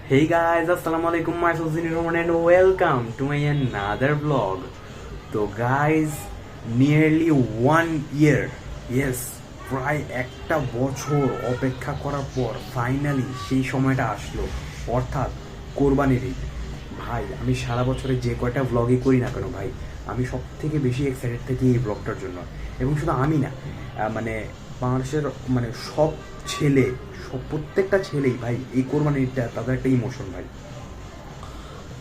Hey guys, Assalamualaikum, myself Zinir Roman and welcome to my another vlog. তো guys, nearly 1 year, yes, প্রায় একটা বছর অপেক্ষা করার পর ফাইনালি সেই সময়টা আসলো, অর্থাৎ কোরবানির ঈদ। ভাই আমি সারা বছরে যে কয়টা ভ্লগই করি না কেন ভাই, আমি সব থেকে বেশি এক্সাইটেড থাকি এই ব্লগটার জন্য। এবং শুধু আমি না, মানে বাংলাদেশের মানে সব ছেলে, সব প্রত্যেকটা ছেলেই ভাই এই কোরবানির ঈদটা তাদের একটা ইমোশন ভাই।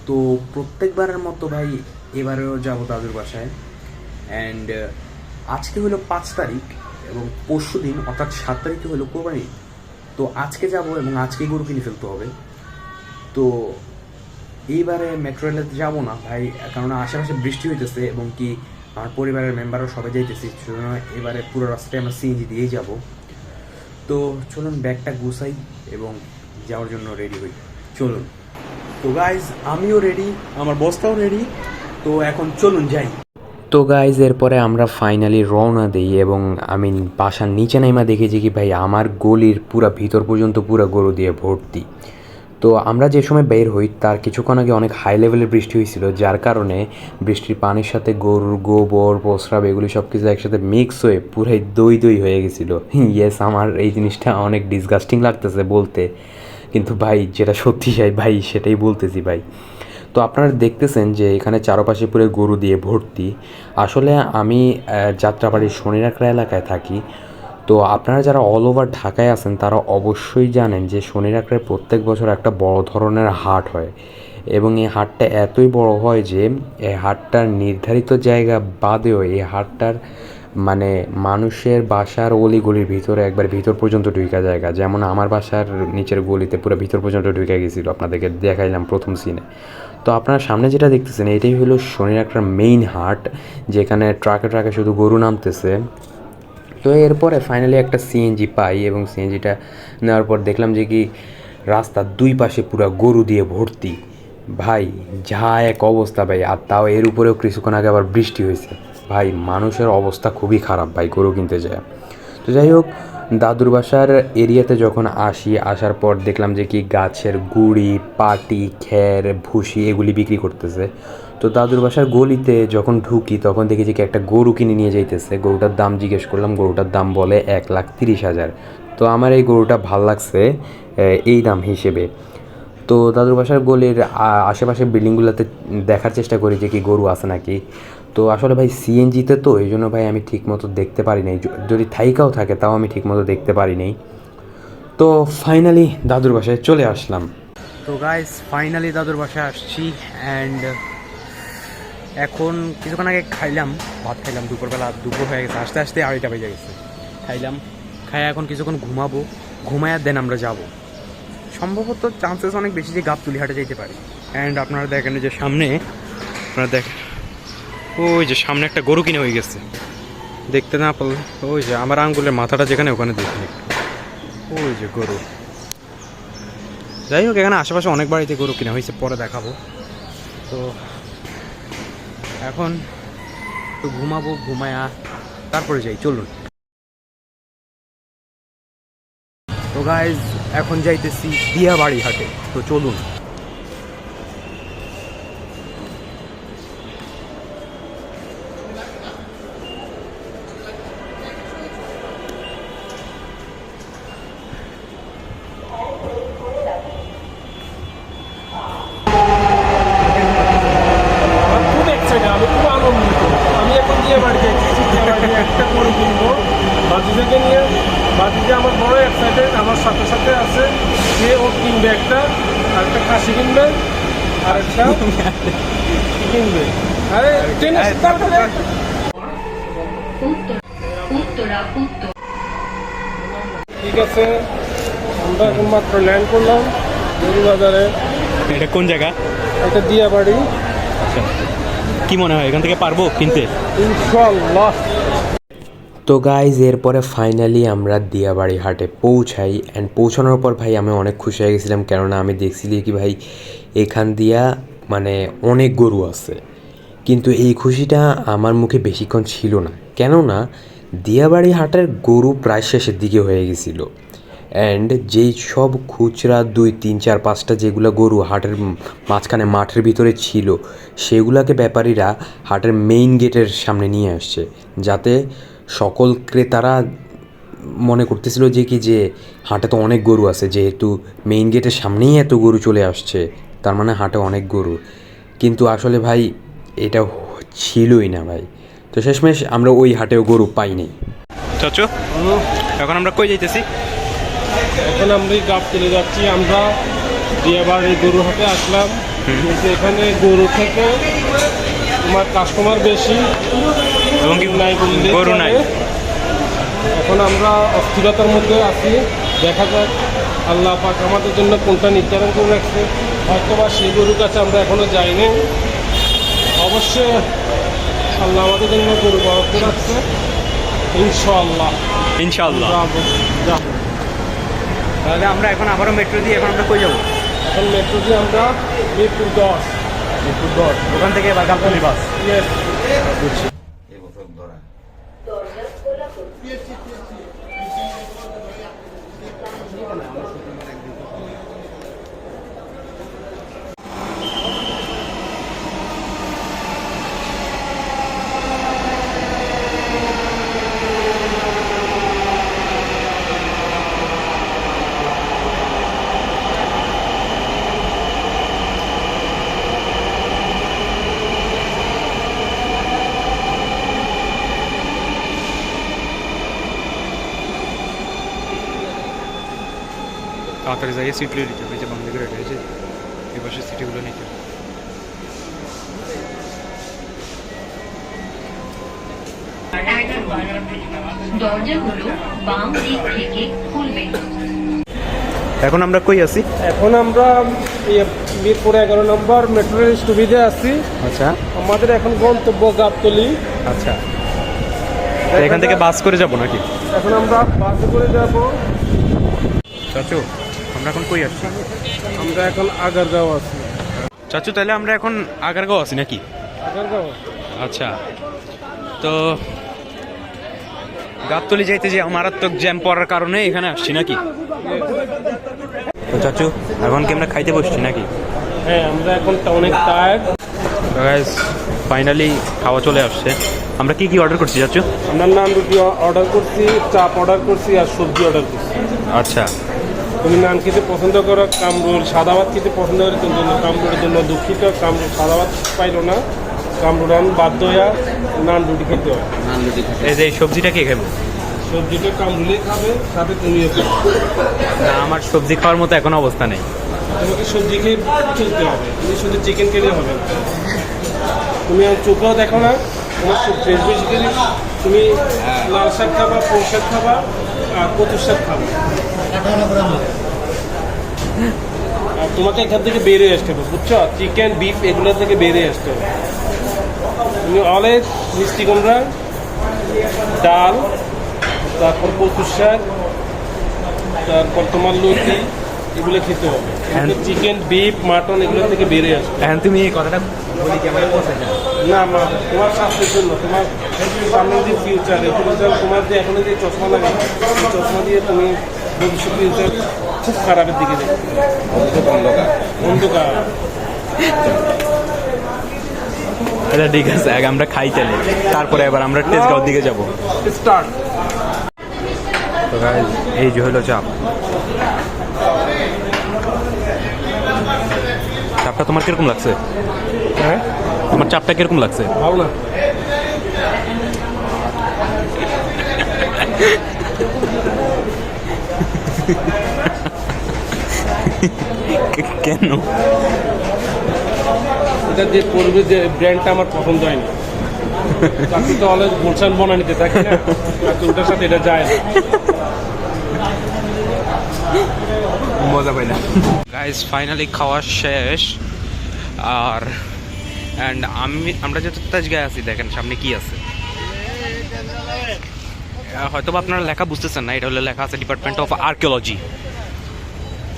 তো প্রত্যেকবারের মতো ভাই এবারেও যাবো দাদুর বাসায়। অ্যান্ড আজকে হলো 5 তারিখ এবং পরশু দিন অর্থাৎ 7 তারিখে হলো কোরবানি। তো আজকে যাব এবং আজকেই গরু কিনে ফেলতে হবে। তো এইবারে মেট্রো রেলে যাবো না ভাই, কারণ আশেপাশে বৃষ্টি হইতেছে এবং কি আমার পরিবারের মেম্বারও সবাই যাইতেছি, সেজন্য এবারে পুরো রাস্তায় আমরা সিএনজি দিয়েই যাব। তো চলুন ব্যাগটা গুছাই এবং যাওয়ার জন্য রেডি হই, চলুন। তো গাইজ আমিও রেডি, আমার বসটাও রেডি, তো এখন চলুন যাই। তো গাইজ এরপরে আমরা ফাইনালি রওনা দিই এবং আমি বাসার নিচে নাইমা দেখেছি কি ভাই আমার গলির পুরা ভিতর পর্যন্ত পুরা গরু দিয়ে ভর্তি। তো আমরা যে সময় বের হই তার কিছুক্ষণ আগে অনেক হাই লেভেলের বৃষ্টি হয়েছিল, যার কারণে বৃষ্টির পানির সাথে গরুর গোবর প্রস্রাব এগুলি সব কিছু একসাথে মিক্স হয়ে পুরাই দই দই হয়ে গেছিলো। ইয়েস, আমার এই জিনিসটা অনেক ডিসগাস্টিং লাগতেছে বলতে, কিন্তু ভাই যেটা সত্যি চাই ভাই সেটাই বলতেছি ভাই। তো আপনারা দেখতেছেন যে এখানে চারপাশে পুরো গরু দিয়ে ভর্তি। আসলে আমি যাত্রাবাড়ির শনিরাকড়া এলাকায় থাকি। তো আপনারা যারা অল ওভার ঢাকায় আছেন তারা অবশ্যই জানেন যে শনিরাকড়ায় প্রত্যেক বছর একটা বড় ধরনের হাট হয় এবং এই হাটটা এতই বড় হয় যে এই হাটটার নির্ধারিত জায়গা বাদেও এই হাটটার মানে মানুষের বাসার অলিগলির ভিতরে একবার ভিতর পর্যন্ত ঢুকা জায়গা, যেমন আমার বাসার নিচের গলিতে পুরো ভিতর পর্যন্ত ঢুকে গেছিলো, আপনাদেরকে দেখাইলাম প্রথম সিনে। তো আপনারা সামনে যেটা দেখতেছেন এটাই হলো শনিরাকড়ার মেইন হাট, যেখানে ট্রাকে ট্রাকে শুধু গরু নামতেছে। তো এরপরে ফাইনালি একটা সিএনজি পাই এবং সিএনজিটা নেওয়ার পর দেখলাম যে কি রাস্তার দুই পাশে পুরো গরু দিয়ে ভর্তি। ভাই যা এক অবস্থা ভাই, আর তাও এর উপরেও কিছুক্ষণ আগে আবার বৃষ্টি হয়েছে। ভাই মানুষের অবস্থা খুবই খারাপ ভাই গরু কিনতে যায়। তো যাই হোক, দাদুর বাসার এরিয়াতে যখন আসার পর দেখলাম যে কি গাছের গুঁড়ি, পাটি, খ্যার, ভুসি এগুলি বিক্রি করতেছে। তো দাদুর বাসার গলিতে যখন ঢুকি তখন দেখি যে কি একটা গরু কিনে নিয়ে যাইতেছে। গরুটার দাম জিজ্ঞেস করলাম, গরুটার দাম বলে 1,30,000। তো আমার এই গরুটা ভাল লাগছে এই দাম হিসেবে। তো দাদুর বাসার গলির আশেপাশের বিল্ডিংগুলোতে দেখার চেষ্টা করি যে কি গরু আছে নাকি। তো আসলে ভাই সিএনজিতে তো এই জন্য ভাই আমি ঠিকমতো দেখতে পারি নাই, যদি থাইকাও থাকে তাও আমি ঠিকমতো দেখতে পারি নাই। তো ফাইনালি দাদুর বাসায় চলে আসলাম। তো গাইস ফাইনালি দাদুর বাসায় আসছি অ্যান্ড এখন কিছুক্ষণ আগে ভাত খাইলাম দুপুরবেলা, দুপুর হয়ে গেছে, আস্তে আস্তে 2:30 বেজে গেছে। খাই এখন কিছুক্ষণ ঘুমাবো, ঘুমায় দেন আমরা যাব। সম্ভবত চান্সেস অনেক বেশি যে গাবতলী যেতে পারি। অ্যান্ড আপনারা দেখেন যে সামনে, আপনারা দেখেন ওই যে সামনে একটা গরু কিনে হয়ে গেছে, দেখতে না পারলে ওই যে আমার আঙ্গুলের মাথাটা যেখানে ওখানে দেখুন, ওই যে গরু। যাই হোক, এখানে আশেপাশে অনেক বাড়িতে গরু কিনা হয়েছে, পরে দেখাবো। তো এখন একটু ঘুমাবো, ঘুমায়া তারপরে যাই, চলুন। তো গাইজ এখন যাইতেছি দিয়াবাড়ি হাটে, তো চলুন। আমি খুব আনন্দিত। আমি এখন দিয়ে বাড়িতে একটা গরু কিনবো বাতিজাকে নিয়ে। বাতিজা আমার বড় এক্সাইটেড, আমার সাথে সাথে আছে, সে ও কিনবে একটা, আর একটা খাসি কিনবে, আর একটা কিনবে। আরে ঠিক আছে, আমরা এখন মাত্র ল্যান্ড করলাম গরু বাজারে। এটা কোন জায়গা? এটা দিয়া বাড়ি। কি মনে হয় এখান থেকে পারবো কিনতে? ইনশাআল্লাহ। তো গাইজ এরপরে ফাইনালি আমরা দিয়াবাড়ি হাটে পৌঁছাই অ্যান্ড পৌঁছানোর পর ভাই আমি অনেক খুশি হয়ে গেছিলাম, কেননা আমি দেখছিলি কি ভাই এখান দিয়া মানে অনেক গরু আছে। কিন্তু এই খুশিটা আমার মুখে বেশিক্ষণ ছিল না, কেননা দিয়াবাড়ি হাটের গরু প্রায় শেষের দিকে হয়ে গেছিলো অ্যান্ড যেই সব খুচরা 2, 3, 4, 5টা যেগুলো গরু হাটের মাঝখানে মাঠের ভিতরে ছিল সেগুলোকে ব্যাপারীরা হাটের মেইন গেটের সামনে নিয়ে আসছে, যাতে সকল ক্রেতারা মনে করতেছিল যে হাটে তো অনেক গরু আছে, যেহেতু মেইন গেটের সামনেই এত গরু চলে আসছে তার মানে হাটে অনেক গরু। কিন্তু আসলে ভাই এটা ছিলই না ভাই। তো শেষমেশ আমরা ওই হাটেও গরু পাই নাই। চাচু এখন আমরা কই যাইতেছি? এখন আমরা এই গাব চলে যাচ্ছি, আমরা দিয়াবাড়ি গরু হাটে আসলাম। কিন্তু এখানে গরু থেকে তোমার কাস্টমার বেশি এবং কি নাই বললে গরু চলে। নাই। এখন আমরা অস্থিরতার মধ্যে আছি, দেখা যাক আল্লাহ পাক আমাদের জন্য কোনটা নির্ধারণ করে রাখছে। হয়তো বা সেই গরুর কাছে আমরা এখনো যাইনি, অবশ্যই আল্লাহ আমাদের জন্য গরু বরাদ্দ রাখছে, ইনশাআল্লাহ ইনশাআল্লাহ। যাবো যাবো। তাহলে আমরা এখন আবারও মেট্রো দিয়ে এখন আমরা কই যাবো? এখন মেট্রো দিয়ে আমরা মিরপুর 10 ওখান থেকে এবার গাবতলী বাস। ইয়েস। তাড়াতাড়ি যাইয়ে সিট লিয়ে নিতে হবে, যে বাম দিকে রেখে আছে এই পাশের সিটিগুলো নিতে হবে। দরজাগুলো বাম দিক থেকে খুলবে। এখন আমরা কই আছি? এখন আমরা মিরপুর 11 নম্বর মেট্রো রেল সুবিধে আছি। আচ্ছা আমাদের এখন গন্তব্য গাবতলী। আচ্ছা, এখান থেকে বাস করে যাব নাকি? এখন আমরা বাসে করে যাব। চাচু আমরা এখন কই আসছি? আমরা এখন আগারগাঁও আছি। চাচু তাহলে আমরা এখন আগারগাঁও আছি নাকি? আগারগাঁও। আচ্ছা, তো গাবতলী যাইতে যে মারাত্মক জ্যাম পড়ার কারণে এখানে আসছি নাকি? তো চাচু এখন কি আমরা খাইতে বসছি নাকি? হ্যাঁ, আমরা এখন অনেক টায়ার্ড। গাইস ফাইনালি খাওয়া চলে আসছে। আমরা কি কি অর্ডার করছি চাচু? আমরা নান রুটি অর্ডার করছি, চাপ অর্ডার করছি আর সবজি অর্ডার করছি। আচ্ছা, তুমি নান খেতে পছন্দ করো, কামরুল সাদা ভাত খেতে পছন্দ করে, কিন্তু কামরুলের জন্য দুঃখিত, কামরুল সাদা ভাত পাইলো না, কামরুল বাধ্য হইয়া নান রুটি খেতে হয়। এই যে এই সবজিটা কে খাবো? সবজিটা কামরুলে খাবে, সাথে তুমিও খাবে। না, আমার সবজি খাওয়ার মতো এখন অবস্থা নেই। তোমাকে সবজি খেয়ে চলতে হবে, তুমি শুধু চিকেন খেলে হবে না। তুমি আর চোখেও দেখো না, তোমার ফ্রেশ বেসিক্যালি তুমি লাল শাক খাবা, পুঁই শাক খাবা, আর কচুর শাক খাবা। আর তোমাকে এখান থেকে বেরিয়ে আসতে হবে, বুঝছো? চিকেন, বিফ এগুলো থেকে বেরিয়ে আসতে হবে। তুমি অলওয়েজ মিষ্টি কুমড়া, ডাল, তারপর কচুর শাক, তারপর তোমার লুচি, এগুলো খেতে হবে। চিকেন, বিফ, মাটন এগুলো থেকে বেরিয়ে আসবে। এখন তুমি এই কথাটা বলি কি আমার পছন্দ না? না মা, তোমার স্বাস্থ্যের জন্য, তোমার সামনে যে ফিউচার, এই ফিউচার তোমার যে এখনো যে চশমা লাগে, এই চশমা দিয়ে তুমি ভবিষ্যৎ ফিউচার খুব খারাপের দিকে দেখবে, অন্ধকার। আচ্ছা ঠিক আছে, আগে আমরা খাই চলে, তারপরে এবার আমরা তেজগাঁওর দিকে যাব। স্টার্ট। তো গাইস এই যে হলো চাপ। চাপটা তোমার কিরকম লাগছে? হ্যাঁ, তোমার চাপটা কিরকম লাগছে? ভালো না। কেন? এটা যে পড়বে, যে ব্র্যান্ডটা আমার পছন্দ হয়নি। চাকরি তো অলওয়েজ গুলশান বনা নিতে থাকি না, আর ওটার সাথে এটা যায় না। মজা পাই না। গাইস ফাইনালি খাওয়া শেষ। আর আমরা যেহেতু তেজগাঁয়ে আছি, দেখেন সামনে কি আছে। হয়তো বা আপনারা লেখা বুঝতেছেন না, এটা হলো লেখা আছে ডিপার্টমেন্ট অফ আর্কিওলজি।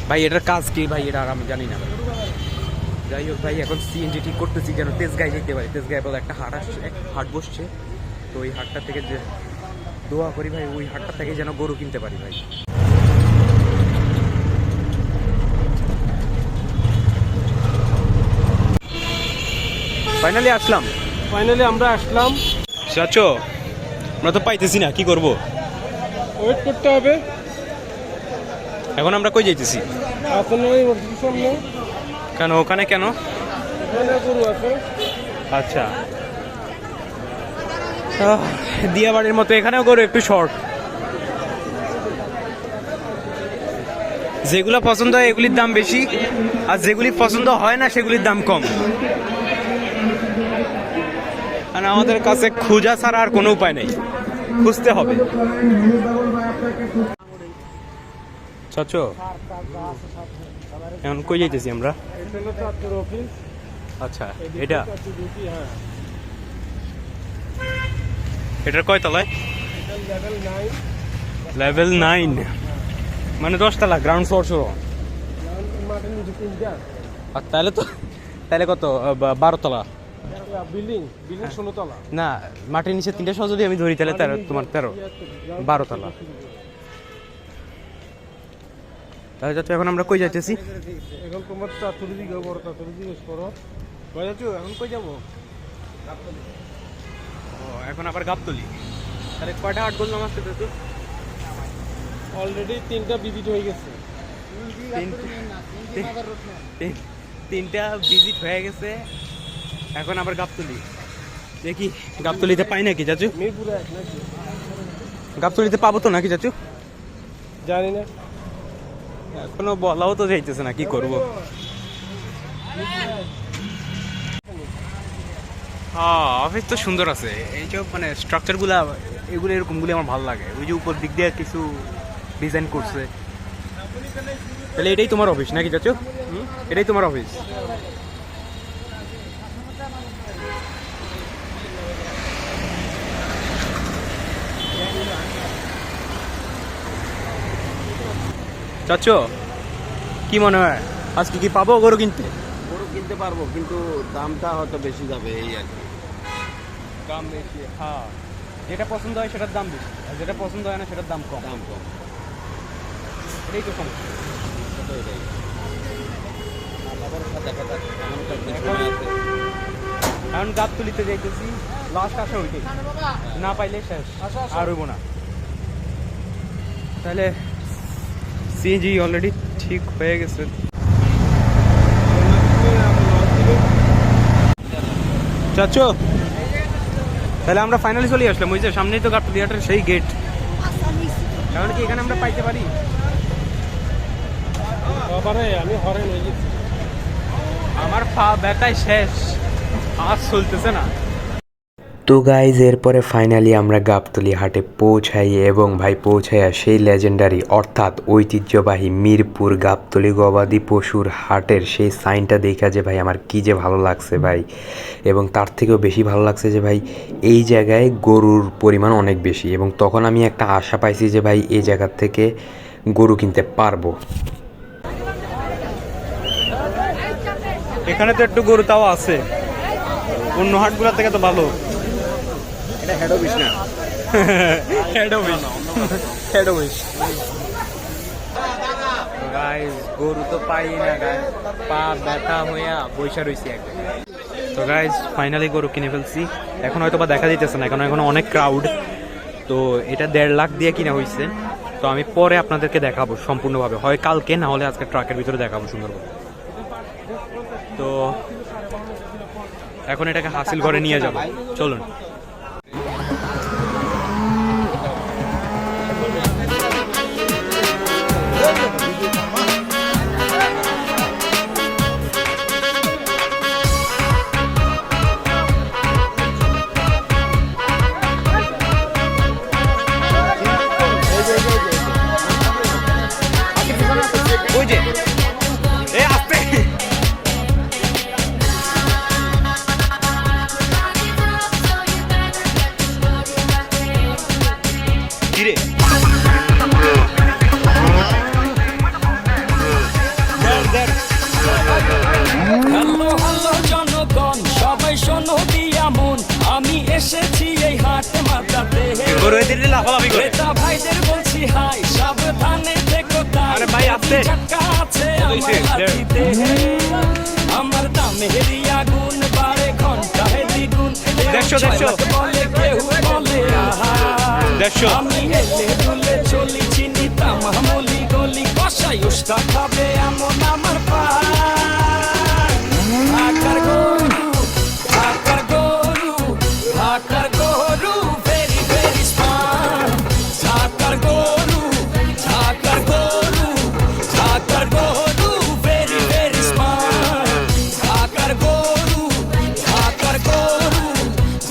ভাই এটার কাজ কি ভাই, এটা আর আমি জানি না। যাই হোক ভাই, এখন সিএনজি ঠিক করতেছি যেন তেজগাঁয়ে যেতে পারি। তেজগাঁয়ে বলে একটা হাট আসছে, হাট বসছে, তো ওই হাটটা থেকে যে দোয়া করি ভাই, ওই হাটটা থেকে যেন গরু কিনতে পারি ভাই। ফাইনালি আসলাম। ফাইনালি আমরা আসলাম। চাচো আমরা তো পাইতেছি না, কি করব? ওয়েট করতে হবে। এখন আমরা কই যাইতেছি? আসলে ওই মসজিদের সামনে। কেন ওখানে কেন? ওখানে গরু আছে। আচ্ছা, দিয়াবাড়ির মতো এখানেও গরু একটু শর্ট। যেগুলো পছন্দ হয় এগুলির দাম বেশি, আর যেগুলি পছন্দ হয় না সেগুলির দাম কম। আর আমাদের কাছে খোঁজা ছাড়া আর কোনো উপায় নেই, খুঁজতে হবে। চাচো এখন কই যাইতেছি আমরা? এটা হলো চাঁদপুর অফিস। আচ্ছা, এটা হ্যাঁ, এটার কয় তলায়? এটা লেভেল 9। লেভেল 9, মানে 10 তলা, গ্রাউন্ড ফ্লোর শুরু। মাঠের নিচে 3টা। আর তাহলে কত? 12 তলা। বিল্ডিং 16 তলা। না, মাটির নিচে 3টা সহ যদি আমি ধরি তাহলে তোমার 12 তলা। তাহলে যাচ্ছ এখন আমরা কই যাইতেছি? এখন তোমার চাতুরি দিকে বড় চাতুরি জিজ্ঞেস করো। কই যাচ্ছ? এখন কই যাবো? ও, এখন আবার গাবতলি। তাহলে কয়টা হাট বললাম আসতে তো? অলরেডি 3টা ভিজিট হয়ে গেছে। 3টা ভিজিট হয়ে গেছে, এখন আবার গাবতলি। দেখি গাবতলিতে পাই নাকি চাচু? মিরপুরে 1 নাকি? গাবতলিতে পাবো তো নাকি চাচু? জানি না। এখনো বলাও তো যাইতেছে না, কি করব? হ্যাঁ, অফিস তো সুন্দর আছে। এইসব মানে স্ট্রাকচারগুলা, এগুলো এরকমগুলি আমার ভালো লাগে। ওই যে উপর দিক দিয়ে কিছু ডিজাইন করছে। তাহলে এটাই তোমার অফিস নাকি চাচু? এটাই তোমার অফিস? চাচু কি মনে হয় আজকে কি পাবো গরু কিনতে? গরু কিনতে পারবো, কিন্তু দামটা হয়তো বেশি যাবে এই আর কি। দাম বেশি, হ্যাঁ। যেটা পছন্দ হয় সেটার দাম বেশি, আর যেটা পছন্দ হয় না সেটার দাম কম। দাম কম, এটাই তো সমস্যা। তো এটাই। তারপরে দেখা যাক, এমন তো কিছু সময় আছে। এখন গাবতলিতে যাইতেছি, লাস্ট আসা ওইটাই, না পাইলে শেষ, আর হইব না। তাহলে সিএনজি অলরেডি ঠিক হয়ে গেছে। চাচু তাহলে আমরা ফাইনালি চলে আসলাম। ওই যে সামনেই তো গাবতলি হাটের সেই গেট। এখন কি এখানে আমরা পাইতে পারি? বাবারে আমি হরেন হয়ে গেছি। আমার পা ব্যথায় শেষ, আর চলতেছে না। তো গাইজ এরপরে ফাইনালি আমরা গাবতলি হাটে পৌঁছাই এবং ভাই পৌঁছাইয়া সেই লেজেন্ডারি অর্থাৎ ঐতিহ্যবাহী মিরপুর গাবতলি গবাদি পশুর হাটের সেই সাইনটা দেখা যে ভাই আমার কী যে ভালো লাগছে ভাই। এবং তার থেকেও বেশি ভালো লাগছে যে ভাই এই জায়গায় গরুর পরিমাণ অনেক বেশি, এবং তখন আমি একটা আশা পাইছি যে ভাই এই জায়গার থেকে গরু কিনতে পারবো। এখানে তো একটু গরু তাও আছে, অন্য হাটগুলা থেকে তো ভালো। এটা হেড অফিস না, হেড অফিস। গাইস গরু তো পাই না, গাইস পা ব্যথা হইয়া বৈশা রইছি একদম। তো গাইস ফাইনালি গরু কিনে ফেলছি। এখন হয়তো বা দেখা যাইতেছে না, কারণ এখন অনেক ক্রাউড। তো এটা 1.5 লাখ দিয়ে কিনা হয়েছে। তো আমি পরে আপনাদেরকে দেখাবো সম্পূর্ণভাবে, হয় কালকে না হলে আজকে ট্রাকের ভিতরে দেখাবো সুন্দরভাবে। তো এখন এটাকে হাসিল ঘরে নিয়ে যাবো, চলুন। ওই যে আসতে কিরে হ্যালো হ্যালো জনগণ, সবাই শোনো দিয়া মন, আমি এসেছি এই হাট মাতাতে। গরু এদিকে লাফালাফি করে। ক্রেতা ভাইদের বলছি হাই, সাবধানে থেকো তাই। আরে ভাই, আস্তে। ধাক্কা আছে আমার হাতিতে, আমার দামের আগুন বাড়ে ঘন্টা দেখছো, ছয় দেখছো। লাখ বলে কেউ বলে আহা দেখছো। আমি হেলে দুলে চলি চিনি তামামলি গলি কষাই উস্তা খাবে এমন আমার পায় ঢাকার গরু ঢাকার গরু ঢাকার গরু ভেরি ভেরি স্মার্ট ঢাকার গরু ঢাকার গরু ঢাকার গরু ভেরি ভেরি স্মার্ট ঢাকার গরু ঢাকার গরু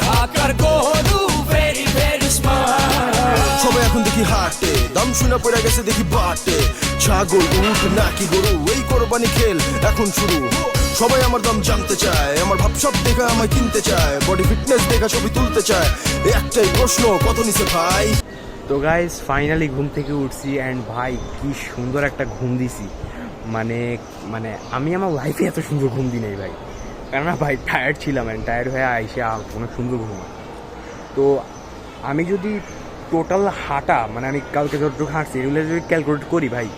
ঢাকার গরু ভেরি ভেরি স্মার্ট সবাই এখন দেখি হাটে দাম শুনে পড়ে গেছে দেখি বাটে ছাগল উঠ নাকি গরু এই কোরবানি খেল এখন শুরু সবাই আমার দাম জানতে চায় আমার ভাবসাব দেখা আমায় কিনতে চায় বডি ফিটনেস দেখা ছবি তুলতে চায় একটাই প্রশ্ন কত নিছে ভাই তো গাইস ফাইনালি ঘুম থেকে উঠছি অ্যান্ড ভাই কি সুন্দর একটা ঘুম দিছি মানে মানে আমি আমার লাইফে এত সুন্দর ঘুম দিই নাই ভাই, কেননা ভাই টায়ার্ড ছিলাম অ্যান্ড টায়ার্ড হয়ে আইসে অনেক সুন্দর ঘুম। তো আমি যদি টোটাল হাঁটা মানে আমি কালকে যতটুকু হাঁটছি এগুলো যদি ক্যালকুলেট করি ভাই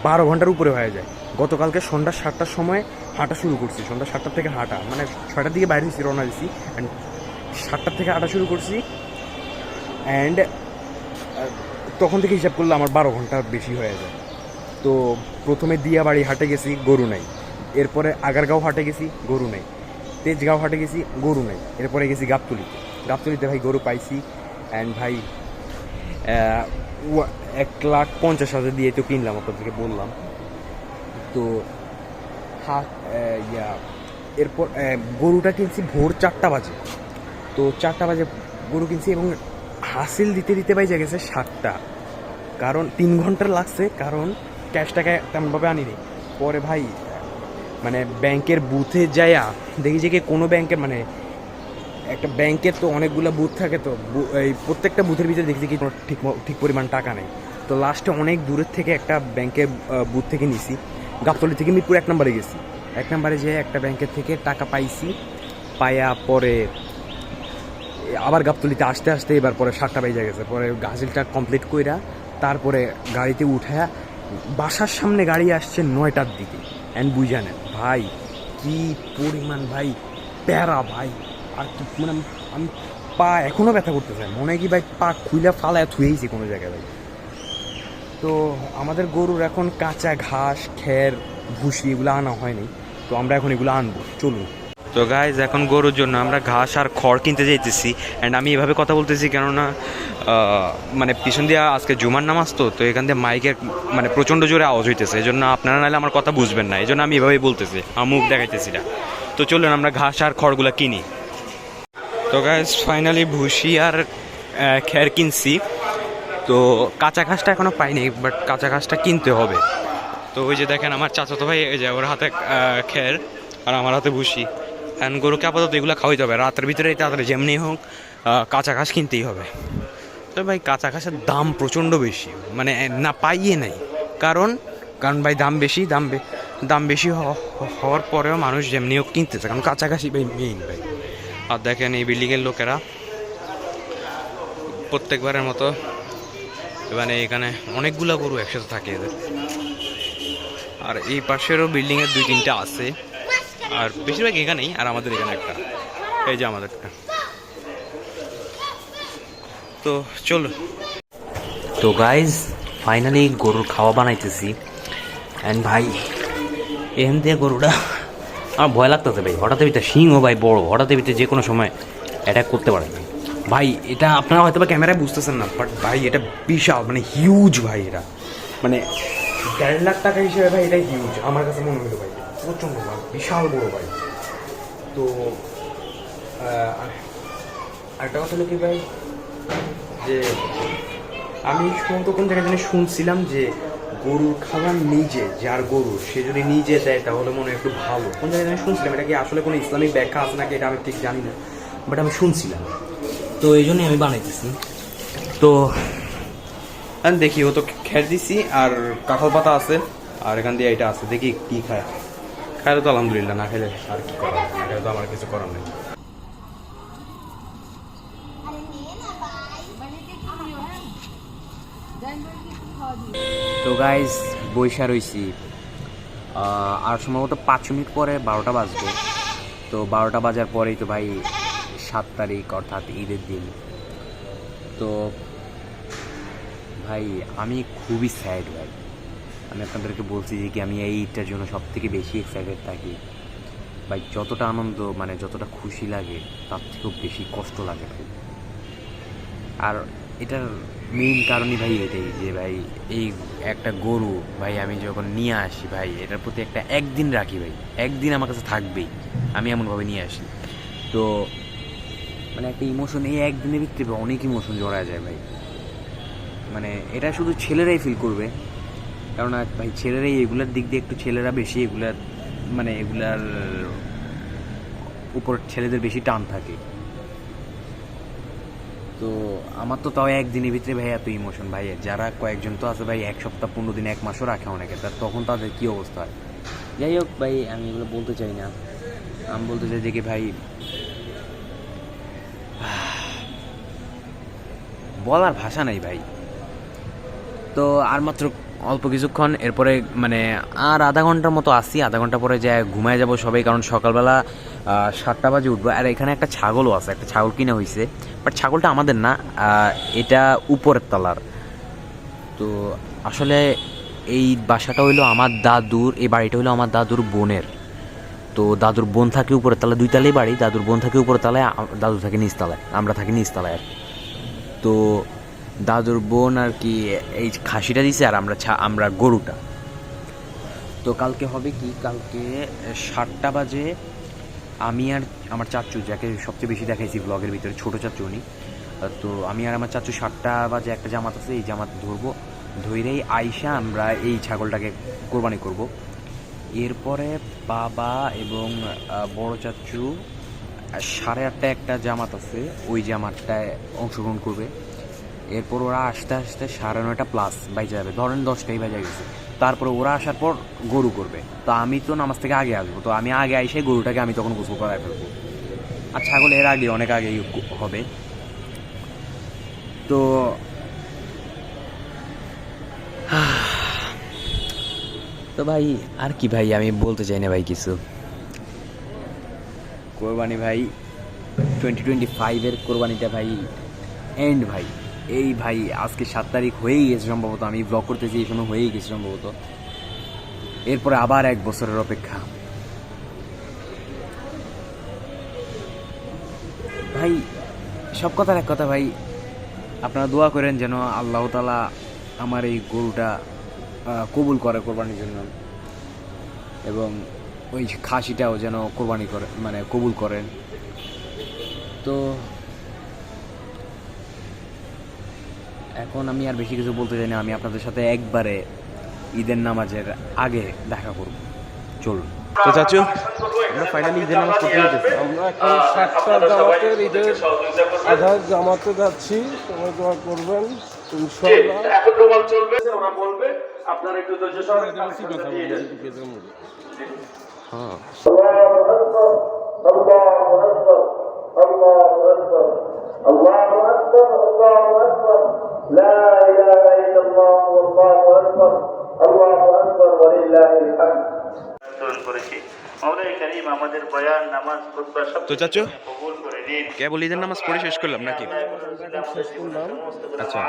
12 ঘন্টার উপরে হয়ে যায়। গতকালকে সন্ধ্যা 7টার সময় হাঁটা শুরু করছি, সন্ধ্যা 7টার থেকে হাঁটা মানে 6টার দিকে বাইরে হয়েছি, রওনা দিছি অ্যান্ড 7টার থেকে হাঁটা শুরু করছি অ্যান্ড তখন থেকে হিসাব করলে আমার 12 ঘন্টা বেশি হয়ে যায়। তো প্রথমে দিয়াবাড়ি হাটে গেছি, গরু নাই। এরপরে আগারগাঁও হাটে গেছি, গরু নাই। তেজগাঁও হাটে গেছি, গরু নাই। এরপরে গেছি গাবতলিতে, গাবতলিতে ভাই গরু পাইছি অ্যান্ড ভাই 1,50,000 দিয়ে তো কিনলাম, আপনাদেরকে বললাম। তো এরপর গরুটা কিনছি ভোর 4টা বাজে। তো 4টা বাজে গরু কিনছি এবং হাসিল দিতে দিতে পাইছে গেছে 7টা, কারণ 3 ঘন্টা লাগছে, কারণ ক্যাশ টাকা তেমনভাবে আনিনি। পরে ভাই মানে ব্যাংকের বুথে যাইয়া দেখি যে কি কোনো ব্যাংকের মানে একটা ব্যাংকের তো অনেকগুলো বুথ থাকে, তো এই প্রত্যেকটা বুথের ভিতরে দেখছি কি ঠিক পরিমাণ টাকা নেই। তো লাস্টে অনেক দূরের থেকে একটা ব্যাংকের বুথ থেকে নিছি, গাবতলী থেকে মিরপুর 1 নম্বরে গেছি। 1 নম্বরে যেয়ে একটা ব্যাংকের থেকে টাকা পাইছি, পাইয়া পরে আবার গাবতলীতে আসতে আসতে এবার পরে 7টা বেজে গেছে। পরে হাসিলটা কমপ্লিট কইরা তারপরে গাড়িতে উঠায়া বাসার সামনে গাড়ি আসছে 9টার দিকে অ্যান্ড বুঝা নেন ভাই কি পরিমাণ ভাই প্যারা ভাই। আর কি মানে আমি পা এখনও ব্যথা করতে চাই, মনে হয় কি ভাই পা খুইলা ফালায় থুয়েইছি কোনো জায়গায় ভাই। তো আমাদের গরুর এখন কাঁচা ঘাস খের ভুসি এগুলো আনা হয়নি, তো আমরা এখন এগুলো আনবো, চলুন। তো গাইজ এখন গরুর জন্য আমরা ঘাস আর খড় কিনতে যাইতেছি অ্যান্ড আমি এভাবে কথা বলতেছি কেননা মানে পিছন দিয়ে আজকে জুমার নামাজ, তো এখান দিয়ে মাইকের মানে প্রচণ্ড জোরে আওয়াজ হইতেছে, এই জন্য আপনারা নাহলে আমার কথা বুঝবেন না, এই জন্য আমি এভাবেই বলতেছি, আমার মুখ দেখাইতেছি না। তো চলুন আমরা ঘাস আর খড়গুলো কিনি। তো গাইজ ফাইনালি ভুসি আর খের কিনছি। তো কাঁচা ঘাসটা এখনও পাইনি, বাট কাঁচা ঘাসটা কিনতে হবে। তো ওই যে দেখেন আমার চাচাতো ভাই, এই যে ওর হাতে খের আর আমার হাতে ভুসি, অ্যান্ড গরুকে আপাতত এগুলো খাওয়াইতে হবে, রাতের ভিতরেই তাড়াতাড়ি যেমনি হোক কাঁচা ঘাস কিনতেই হবে। তো ভাই কাঁচা ঘাসের দাম প্রচণ্ড বেশি, মানে না পাইয়ে নাই, কারণ ভাই দাম বেশি হওয়ার পরেও মানুষ যেমনি হোক কিনতেছে, কারণ কাঁচা ঘাসই ভাই মেইন ভাই। আর দেখেন এই বিল্ডিংয়ের লোকেরা প্রত্যেকবারের মতো মানে এখানে অনেকগুলো গরু একসাথে থাকে এদের, আর এই পাশেরও বিল্ডিংয়ের 2-3টা আছে, আর বেশিরভাগ এখানেই, আর আমাদের এখানে একটা, এই যে আমাদেরটা। তো চলো। তো গাইজ ফাইনালি গরুর খাওয়া বানাইতেছি অ্যান্ড ভাই এখান থেকে গরুটা আমার ভয় লাগতেছে ভাই, হঠাৎ ভিতরে শিংও ভাই বড়, হঠাৎ ভিতরে যে কোনো সময় অ্যাটাক করতে পারে ভাই। এটা আপনারা হয়তো বা ক্যামেরায় বুঝতেছেন না, বাট ভাই এটা বিশাল মানে হিউজ ভাই, এটা মানে 1.5 লাখ টাকা হিসেবে ভাই এটা হিউজ আমার কাছে মনে হলো ভাই, প্রচণ্ড ভাই, বিশাল বড় ভাই। তো একটা কথা হলো কি ভাই, যে আমি শুনতো কোন জায়গায় জানি শুনছিলাম যে গরুর খাবার নিজে, যার গরু সে যদি নিজে দেয় তাহলে মনে হয় একটু ভালো, কোন জায়গায় জানি শুনছিলাম। এটা কি আসলে কোনো ইসলামিক ব্যাখ্যা আছে নাকি এটা আমি ঠিক জানি না, বাট আমি শুনছিলাম, তো এই জন্যই আমি বানাইতেছি। তো দেখি ও তো খের দিছি আর কাঁঠাল পাতা আছে, আর এখান দিয়ে এটা আছে, দেখি কি খায়, খাইলে তো আলহামদুলিল্লাহ, না খেলে আর কি করা, না খেলে তো আমার কিছু করার নেই। তো গাইজ বৈশা রয়েছি, আর সম্ভবত 5 মিনিট পরে 12টা বাজবে। তো 12টা বাজার পরেই তো ভাই 7 তারিখ অর্থাৎ ঈদের দিন। তো ভাই আমি খুবই স্যাড ভাই। আমি আপনাদেরকে বলছি যে কি আমি এই ঈদটার জন্য সব থেকে বেশি এক্সাইটেড থাকি ভাই। যতটা আনন্দ মানে যতটা খুশি লাগে তার থেকেও বেশি কষ্ট লাগে ভাই। আর এটার মেইন কারণই ভাই এটাই যে ভাই এই একটা গরু ভাই আমি যখন নিয়ে আসি ভাই এটার প্রতি একটা একদিন রাখি ভাই, একদিন আমার কাছে থাকবেই, আমি এমনভাবে নিয়ে আসি। তো মানে একটা ইমোশন এই একদিনের ভিতরে অনেক ইমোশন জড়া যায় ভাই। মানে এটা শুধু ছেলেরাই ফিল করবে, কারণ ভাই ছেলেরাই এগুলার দিক দিয়ে একটু ছেলেরা বেশি এগুলার মানে এগুলার উপর ছেলেদের বেশি টান থাকে। তো আমার তো তাও একদিনের ভিতরে ভাই এত ইমোশন ভাই। যারা কয়েকজন তো আছে ভাই 1 সপ্তাহ 15 দিন 1 মাসও রাখে অনেকে, তার তখন তাদের কী অবস্থা হয়। যাই হোক ভাই আমি এগুলো বলতে চাই না, আমি বলতে চাই যে কি ভাই বলার ভাষা নাই ভাই। তো আর মাত্র অল্প কিছুক্ষণ, এরপরে মানে আর আধা ঘন্টার মতো আসি, আধা ঘন্টা পরে যা ঘুমায় যাব সবাই, কারণ সকালবেলা 7টা বাজে উঠবো। আর এখানে একটা ছাগলও আছে, একটা ছাগল কিনে হয়েছে, বাট ছাগলটা আমাদের না, এটা উপরের তলার। তো আসলে এই বাসাটা হইলো আমার দাদুর, এই বাড়িটা হইলো আমার দাদুর বোনের। তো দাদুর বোন থাকে উপরের তলায়, 2 তলাই বাড়ি, দাদুর বোন থাকে উপরের তলায়, দাদু থাকে নিচতলায়, আমরা থাকি নিচতলায় আর কি। তো দাদুর বোন আর কি এই খাসিটা দিছে আর আমরা গরুটা। তো কালকে হবে কি, কালকে 7টা বাজে আমি আর আমার চাচু, যাকে সবচেয়ে বেশি দেখাইছি ব্লগের ভিতরে, ছোটো চাচু উনি। তো আমি আর আমার চাচু 7টা বাজে একটা জামাত আছে, এই জামাত ধরবো, ধরেই আইসা আমরা এই ছাগলটাকে কোরবানি করব। এরপরে বাবা এবং বড় চাচু 8:30টায় একটা জামাত আছে, ওই জামাতটায় অংশগ্রহণ করবে। এরপর ওরা আস্তে আস্তে 9:30+ বাজে যাবে, ধরেন 10টাই বাজে গেছে। তারপরে ওরা আসার পর গরু করবে। তো আমি তো নামাজ থেকে আগে আসবো, তো আমি আগে এসে গরুটাকে আমি তখন গোসল করায় ফেলবো। আর ছাগল এর আগে অনেক আগেই হবে। তো তো ভাই আর কি ভাই আমি বলতে চাই না ভাই কিছু। কোরবানি ভাই 2025-এর কোরবানিটা ভাই এন্ড ভাই। এই ভাই আজকে 7 তারিখ হয়েই গেছে সম্ভবত, আমি ব্লগ করতেছি এই সময় হয়েই গেছে সম্ভবত। এরপরে আবার 1 বছরের অপেক্ষা ভাই। সব কথার এক কথা ভাই, আপনারা দোয়া করেন যেন আল্লাহ তাআলা আমার এই গরুটা কবুল করে কোরবানির জন্য, এবং ওই খাসিটাও যেন কোরবানি করে মানে কবুল করেন। তো এখন আমি আর বেশি কিছু বলতে চাই না, আমি আপনাদের সাথে একবারে ঈদের নামাজের আগে দেখা করব, চলুন। তো চাচু আমরা ফাইনালি ঈদের নামাজ পড়তে যেতেছি। আমরা এখন 7টা জামাতের ঈদের আধার জামাতে যাচ্ছি, সবাই দোয়া করবেন ইনশাআল্লাহ। এখন রোমান চলবে, ওরা বলবে আপনারা একটু ধৈর্য সহকারে কথা বলবেন। হ্যাঁ তো চাচু কেবল ঈদের নামাজ পড়ে শেষ করলাম নাকি? শেষ করলাম। আচ্ছা,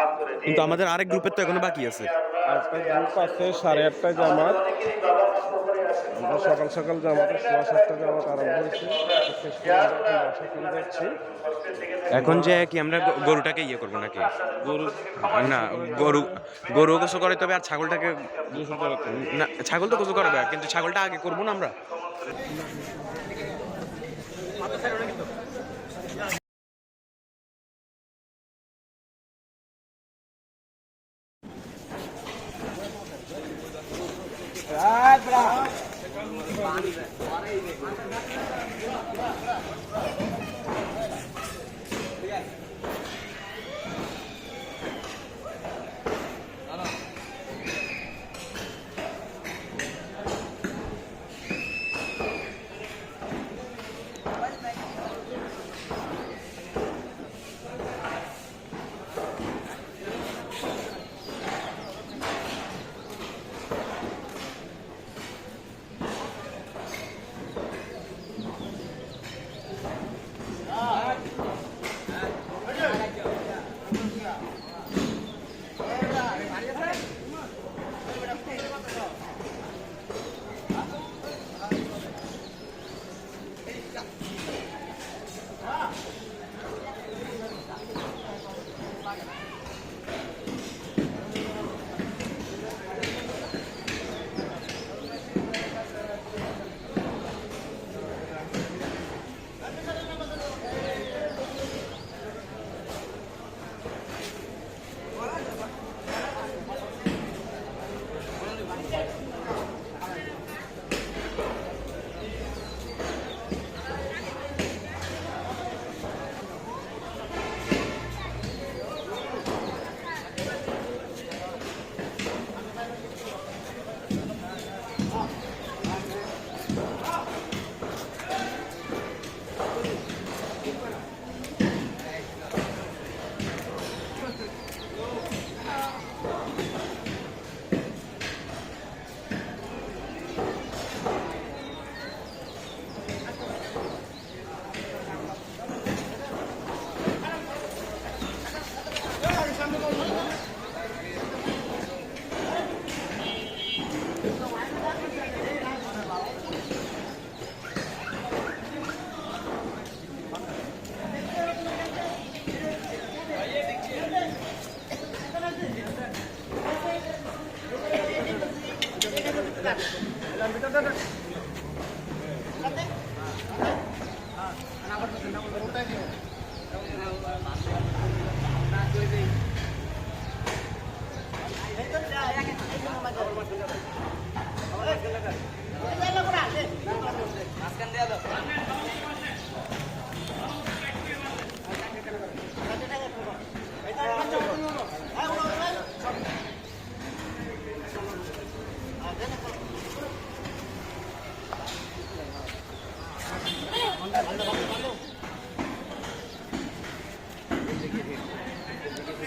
কিন্তু আমাদের আরেক গ্রুপের তো এখনো বাকি আছে। আজকে গ্রুপ আছে 8:30টায় জামাত, আমরা সকাল সকাল জামাতে 7:15 জামাত আরম্ভ হয়েছে, শেষ করে আমরা এখন বাসা ফিরে যাচ্ছি। এখন যে কি আমরা গরুটাকে ইয়ে করবো নাকি? গরু না, গরু গোসল করে তবে, আর ছাগলটাকে গোসল করাতে না, ছাগল তো গোসল করাবে, কিন্তু ছাগলটা আগে করবো না আমরা।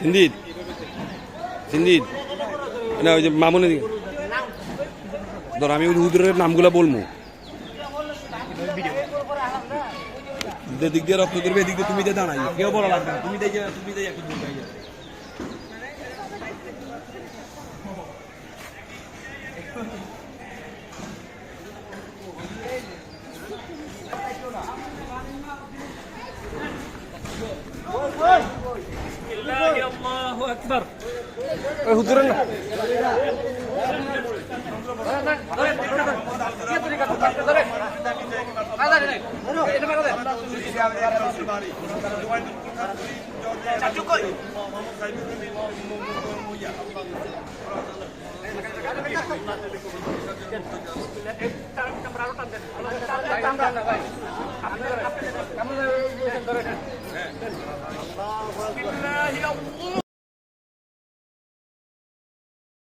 সিন্দিত সিন্দিত না ওই যে মামুনের দিকে ধর আমি ওই হুজুরের নামগুলো বলবো দিক দিয়ে রক্ত করবে এদিক দিয়ে তুমি দিয়ে দাঁড়াই কেউ বলা লাগবে না তুমি দিয়ে একটু দূর যাই হুজুরের না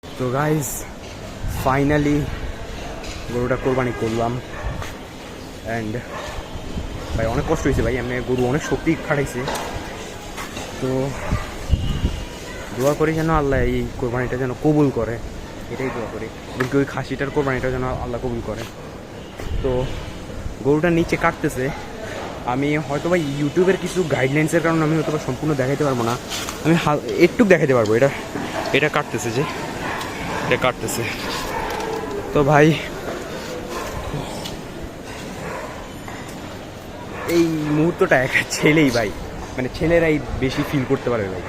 তো গাইজ ফাইনালি গরুটা কোরবানি করলাম অ্যান্ড ভাই অনেক কষ্ট হয়েছে ভাই, এমনি গরু অনেক শক্তি খাটাইছে। তো দোয়া করি যেন আল্লাহ এই কোরবানিটা যেন কবুল করে, এটাই দোয়া করি। বলকি ওই খাসিটার কোরবানিটা যেন আল্লাহ কবুল করে। তো গরুটা নিচে কাটতেছে, আমি হয়তো বা ইউটিউবের কিছু গাইডলাইন্সের কারণে আমি হয়তো বা সম্পূর্ণ দেখাইতে পারবো না, আমি একটু দেখাইতে পারবো। এটা কাটতেছে যে এটা কাটতেছে। তো ভাই এই মুহূর্তটা একটা ছেলেই ভাই, মানে ছেলেরাই বেশি ফিল করতে পারে ভাই।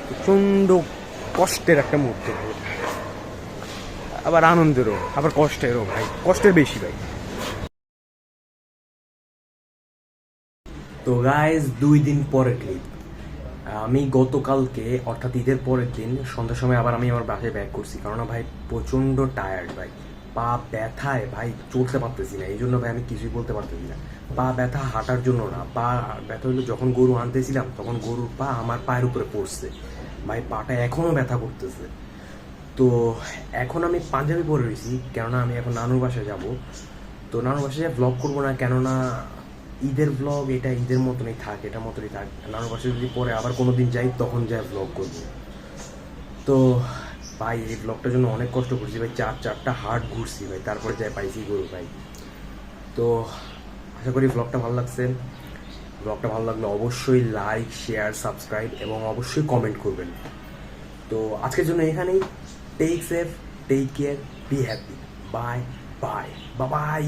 প্রচণ্ড কষ্টের একটা মুহূর্ত, আবার আনন্দেরও আবার কষ্টেরও ভাই, কষ্টের বেশি ভাই। তো গাইজ 2 দিন পরের ক্লিপ, আমি গতকালকে অর্থাৎ ঈদের পরের দিন সন্ধ্যার সময় আবার আমি আমার বাসায় ব্যাক করছি, কারণ ভাই প্রচণ্ড টায়ার্ড ভাই, পা ব্যথায় ভাই চলতে পারতেছি না। এই জন্য ভাই আমি কিছুই বলতে পারতেছি না। পা ব্যথা হাঁটার জন্য না, পা ব্যথা হলো যখন গরু আনতেছিলাম তখন গরুর পা আমার পায়ের উপরে পড়ছে ভাই, পাটা এখনও ব্যথা করতেছে। তো এখন আমি পাঞ্জাবি পরে রয়েছি, কেননা আমি এখন নানুর বাসায় যাব। তো নানুর বাসায় ব্লগ করবো না, কেননা ঈদের ব্লগ এটা ঈদের মতনই থাক, এটার মতনই থাক। নানুর বাসায় যদি পরে আবার কোনো দিন যাই তখন যাই ব্লগ করবো। তো ভাই এই ব্লগটার জন্য অনেক কষ্ট করছি ভাই, 4টা হাট ঘুরছি ভাই, তারপরে যাই পাইছি গরু ভাই। তো আশা করি ব্লগটা ভালো লাগছে। ব্লগটা ভালো লাগলে অবশ্যই লাইক, শেয়ার, সাবস্ক্রাইব এবং অবশ্যই কমেন্ট করবেন। তো আজকের জন্য এখানেই। Take safe, take care, be happy, bye bye bye by.